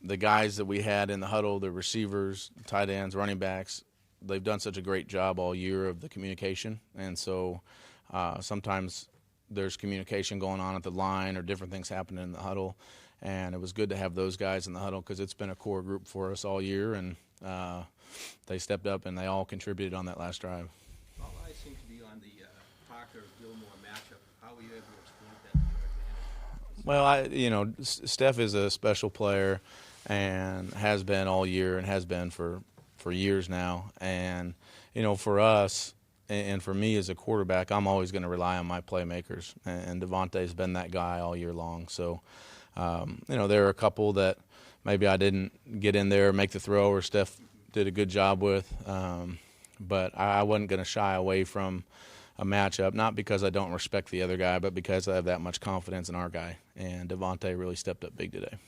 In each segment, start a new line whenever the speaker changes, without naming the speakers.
the guys that we had in the huddle, the receivers, tight ends, running backs, they've done such a great job all year of the communication. And so sometimes there's communication going on at the line or different things happening in the huddle. And it was good to have those guys in the huddle because it's been a core group for us all year. And they stepped up and they all contributed on that last drive.
All eyes seem to be on the Parker-Gilmore matchup. How were you able to exploit that to your advantage?
Well, Steph is a special player and has been all year and has been for years now. And, for us and for me as a quarterback, I'm always going to rely on my playmakers. And Devontae's been that guy all year long. So, there are a couple that maybe I didn't get in there, make the throw, or Steph did a good job with. But I wasn't going to shy away from a matchup, not because I don't respect the other guy, but because I have that much confidence in our guy. And Devontae really stepped up big today.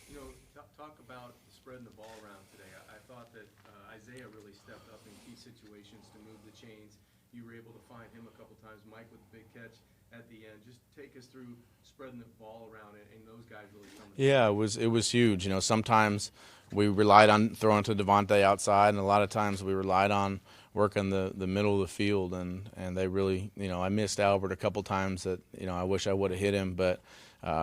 Talk about spreading the ball around today. I thought that Isaiah really stepped up in key situations to move the chains. You were able to find him a couple times. Mike with the big catch at the end. Just take us through spreading the ball around and those guys really coming.
Yeah, it was huge. Sometimes we relied on throwing to Devontae outside, and a lot of times we relied on working the middle of the field, and they really, I missed Albert a couple times that, I wish I would have hit him, but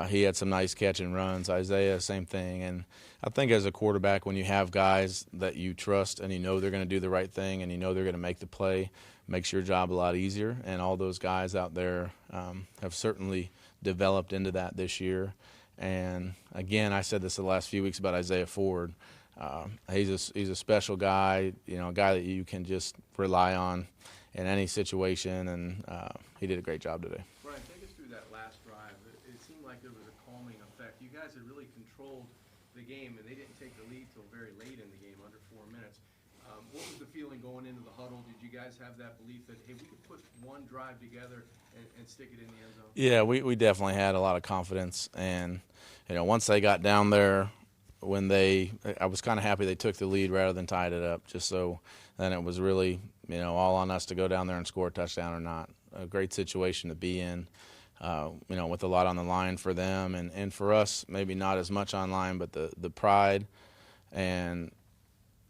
he had some nice catch and runs. Isaiah, same thing. And I think as a quarterback, when you have guys that you trust and they're going to do the right thing and they're going to make the play, makes your job a lot easier. And all those guys out there have certainly developed into that this year. And again, I said this the last few weeks about Isaiah Ford. He's a special guy, a guy that you can just rely on in any situation, and he did a great job today.
Brian, take us through that last drive. It seemed like there was a calming effect. You guys had really controlled the game, and they didn't take the lead till very late in the game, under 4 minutes. What was the feeling going into the huddle? Did you guys have that belief that, hey, we could put one drive together and stick it in the end zone?
Yeah, we definitely had a lot of confidence, and once they got down there, I was kind of happy they took the lead rather than tied it up, just so then it was really all on us to go down there and score a touchdown or not. A great situation to be in, with a lot on the line for them and for us, maybe not as much on line, but the pride and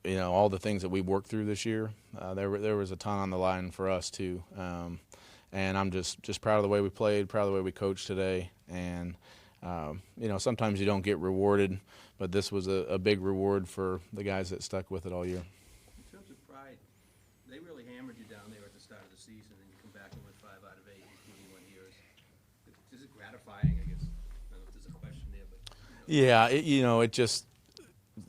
all the things that we've worked through this year. There was a ton on the line for us too, and I'm just proud of the way we played, proud of the way we coached today, and sometimes you don't get rewarded, but this was a big reward for the guys that stuck with it all year.
In terms of pride, they really hammered you down there at the start of the season, and you come back and win 5 out of 8 in 21 years. Is it gratifying? I guess I don't know if there's a question there, but
Yeah,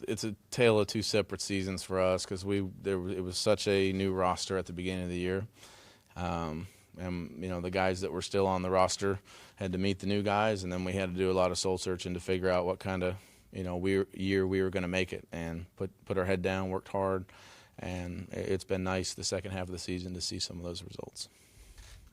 it's a tale of two separate seasons for us because it was such a new roster at the beginning of the year, and the guys that were still on the roster had to meet the new guys, and then we had to do a lot of soul searching to figure out what kind of year we were going to make it, and put our head down, worked hard, and it's been nice the second half of the season to see some of those results.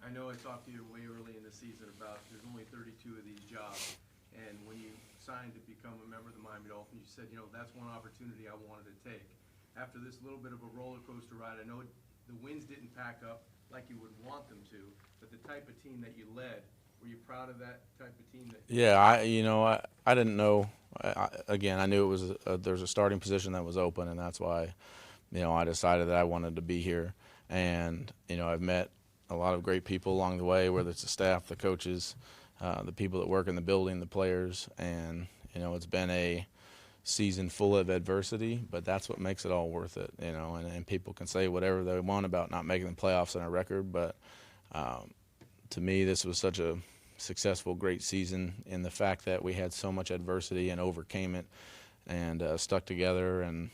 I know I talked to you way early in the season about there's only 32 of these jobs, and when you signed to become a member of the Miami Dolphins, you said, that's one opportunity I wanted to take. After this little bit of a roller coaster ride, I know the wins didn't pack up like you would want them to, but the type of team that you led, were you proud of that type of team?
Yeah, I didn't know. Again, I knew it was there's a starting position that was open, and that's why, I decided that I wanted to be here. And I've met a lot of great people along the way, whether it's the staff, the coaches, the people that work in the building, the players, and it's been a season full of adversity, but that's what makes it all worth it. And people can say whatever they want about not making the playoffs in our record, but to me, this was such a successful, great season in the fact that we had so much adversity and overcame it and stuck together. And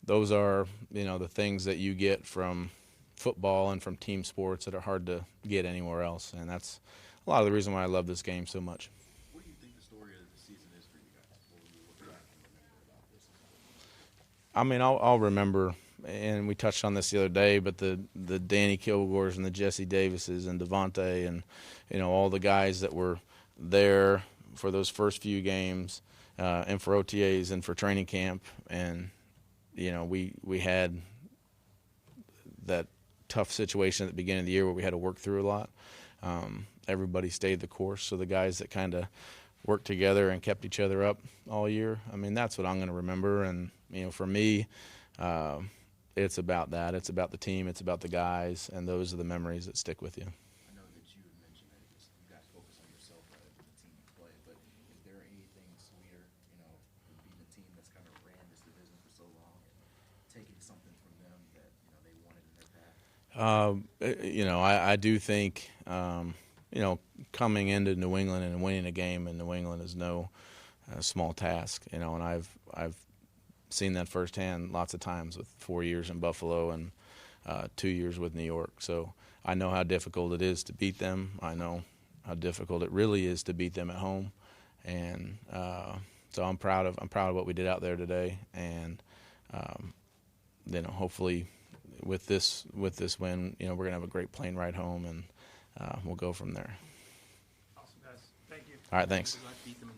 those are, the things that you get from football and from team sports that are hard to get anywhere else. And that's a lot of the reason why I love this game so much.
What do you think the story of the season is for you guys? What will you look back and remember about this?
I mean, I'll remember, and we touched on this the other day, but the Danny Kilgores and the Jesse Davises and Devontae and, all the guys that were there for those first few games and for OTAs and for training camp. And, we had that tough situation at the beginning of the year where we had to work through a lot. Everybody stayed the course. So the guys that kind of worked together and kept each other up all year. I mean, that's what I'm going to remember. And, for me, it's about that. It's about the team. It's about the guys. And those are the memories that stick with you.
I know that you had mentioned that you guys focus on yourself rather than the team you play, but is there anything sweeter, than being the team that's kind of ran this division for so long and taking something from them that, they wanted in their path?
I do think, coming into New England and winning a game in New England is no small task, and I've seen that firsthand lots of times with 4 years in Buffalo and 2 years with New York. So I know how difficult it is to beat them. I know how difficult it really is to beat them at home, and so I'm proud of what we did out there today, and hopefully with this win, we're gonna have a great plane ride home, and we'll go from there.
Awesome, guys. Thank you.
All right, thanks.
Beat them